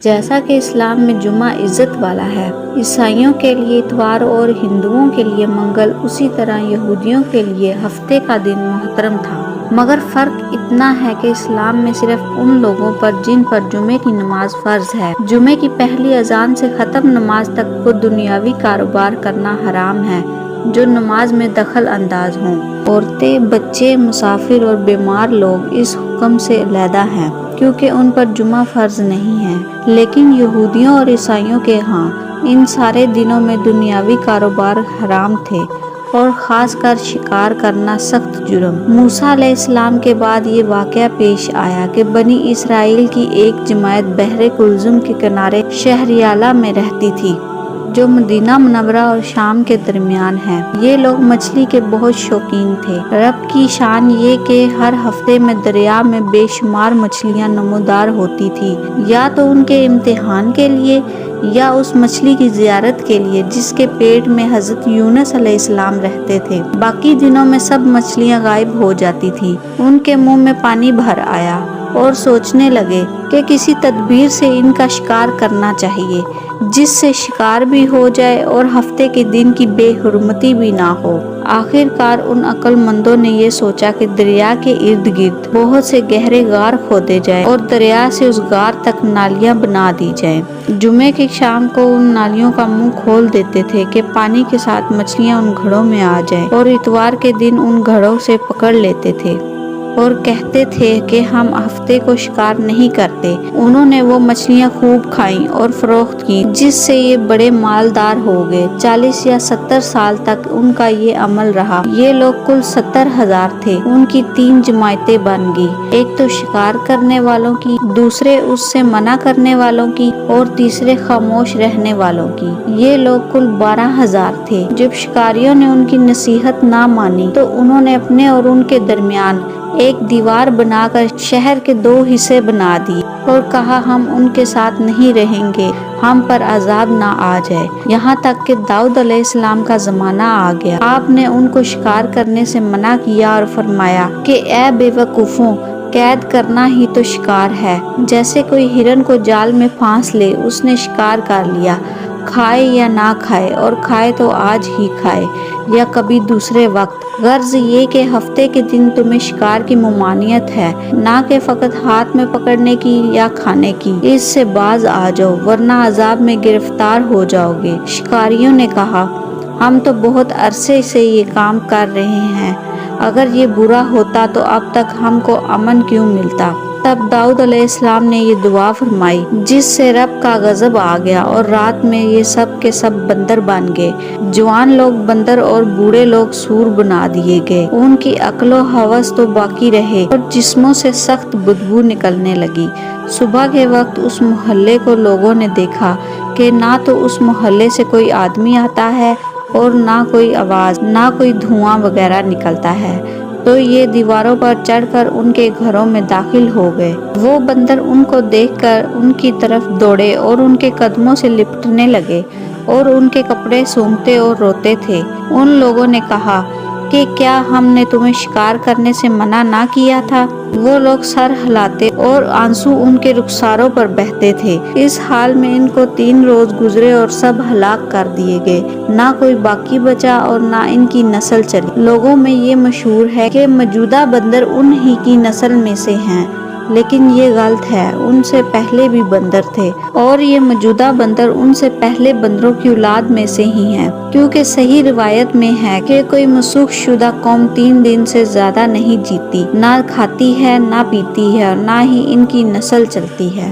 جیسا کہ اسلام میں جمعہ عزت والا ہے، عیسائیوں کے لیے اتوار اور ہندوؤں کے لیے منگل، اسی طرح یہودیوں کے لیے ہفتے کا دن محترم تھا۔ مگر فرق اتنا ہے کہ اسلام میں صرف ان لوگوں پر جن پر جمعے کی نماز فرض ہے، جمعے کی پہلی اذان سے ختم نماز تک کو دنیاوی کاروبار کرنا حرام ہے جو نماز میں دخل انداز ہوں۔ عورتیں، بچے، مسافر اور بیمار لوگ اس حکم سے علیحدہ ہیں کیونکہ ان پر جمعہ فرض نہیں ہے، لیکن یہودیوں اور عیسائیوں کے ہاں ان سارے دنوں میں دنیاوی کاروبار حرام تھے اور خاص کر شکار کرنا سخت جرم۔ موسیٰ علیہ السلام کے بعد یہ واقعہ پیش آیا کہ بنی اسرائیل کی ایک جماعت بحر کلزم کے کنارے شہر یالا میں رہتی تھی جو مدینہ منورہ اور شام کے درمیان ہے۔ یہ لوگ مچھلی کے بہت شوقین تھے۔ رب کی شان یہ کہ ہر ہفتے میں دریا میں بے شمار مچھلیاں نمودار ہوتی تھی، یا تو ان کے امتحان کے لیے یا اس مچھلی کی زیارت کے لیے جس کے پیٹ میں حضرت یونس علیہ السلام رہتے تھے۔ باقی دنوں میں سب مچھلیاں غائب ہو جاتی تھیں۔ ان کے منہ میں پانی بھر آیا اور سوچنے لگے کہ کسی تدبیر سے ان کا شکار کرنا چاہیے جس سے شکار بھی ہو جائے اور ہفتے کے دن کی بے حرمتی بھی نہ ہو۔ آخر کار ان عقل مندوں نے یہ سوچا کہ دریا کے ارد گرد بہت سے گہرے غار کھودے جائیں اور دریا سے اس غار تک نالیاں بنا دی جائیں۔ جمعے کی شام کو ان نالیوں کا منہ کھول دیتے تھے کہ پانی کے ساتھ مچھلیاں ان گھڑوں میں آ جائیں، اور اتوار کے دن ان گھڑوں سے پکڑ لیتے تھے اور کہتے تھے کہ ہم ہفتے کو شکار نہیں کرتے۔ انہوں نے وہ مچھلیاں خوب کھائیں اور فروخت کی جس سے یہ بڑے مالدار ہو گئے۔ 40 یا 70 سال تک ان کا یہ عمل رہا۔ یہ لوگ کل 70,000 تھے۔ ان کی 3 جماعتیں بن گئی، ایک تو شکار کرنے والوں کی، دوسرے اس سے منع کرنے والوں کی اور تیسرے خاموش رہنے والوں کی۔ یہ لوگ کل 12,000 تھے۔ جب شکاریوں نے ان کی نصیحت نہ مانی تو انہوں نے اپنے اور ان کے درمیان ایک دیوار بنا کر شہر کے 2 حصے بنا دیے اور کہا ہم ان کے ساتھ نہیں رہیں گے، ہم پر عذاب نہ آ جائے۔ یہاں تک کہ داؤد علیہ السلام کا زمانہ آ گیا۔ آپ نے ان کو شکار کرنے سے منع کیا اور فرمایا کہ اے بے وقوفوں، قید کرنا ہی تو شکار ہے۔ جیسے کوئی ہرن کو جال میں پھانس لے، اس نے شکار کر لیا، کھائے یا نہ کھائے، اور کھائے تو آج ہی کھائے یا کبھی دوسرے وقت۔ غرض یہ کہ ہفتے کے دن تمہیں شکار کی ممانعت ہے، نہ کہ فقط ہاتھ میں پکڑنے کی یا کھانے کی۔ اس سے باز آ جاؤ ورنہ عذاب میں گرفتار ہو جاؤ گے۔ شکاریوں نے کہا ہم تو بہت عرصے سے یہ کام کر رہے ہیں، اگر یہ برا ہوتا تو اب تک ہم کو امن کیوں ملتا۔ تب داؤد علیہ السلام نے یہ دعا فرمائی جس سے رب کا غضب آ گیا، اور رات میں یہ سب کے سب بندر بن گئے۔ جوان لوگ بندر اور بوڑھے لوگ سور بنا دیے گئے۔ ان کی عقل و ہوس تو باقی رہے اور جسموں سے سخت بدبو نکلنے لگی۔ صبح کے وقت اس محلے کو لوگوں نے دیکھا کہ نہ تو اس محلے سے کوئی آدمی آتا ہے اور نہ کوئی آواز، نہ کوئی دھواں وغیرہ نکلتا ہے، تو یہ دیواروں پر چڑھ کر ان کے گھروں میں داخل ہو گئے۔ وہ بندر ان کو دیکھ کر ان کی طرف دوڑے اور ان کے قدموں سے لپٹنے لگے اور ان کے کپڑے سونگھتے اور روتے تھے۔ ان لوگوں نے کہا کہ کیا ہم نے تمہیں شکار کرنے سے منع نہ کیا تھا؟ وہ لوگ سر ہلاتے اور آنسو ان کے رخساروں پر بہتے تھے۔ اس حال میں ان کو 3 روز گزرے اور سب ہلاک کر دیے گئے، نہ کوئی باقی بچا اور نہ ان کی نسل چلی۔ لوگوں میں یہ مشہور ہے کہ موجودہ بندر ان ہی کی نسل میں سے ہیں، لیکن یہ غلط ہے، ان سے پہلے بھی بندر تھے، اور یہ موجودہ بندر ان سے پہلے بندروں کی اولاد میں سے ہی ہیں، کیونکہ صحیح روایت میں ہے کہ کوئی مسخ شدہ قوم 3 دن سے زیادہ نہیں جیتی، نہ کھاتی ہے، نہ پیتی ہے، اور نہ ہی ان کی نسل چلتی ہے۔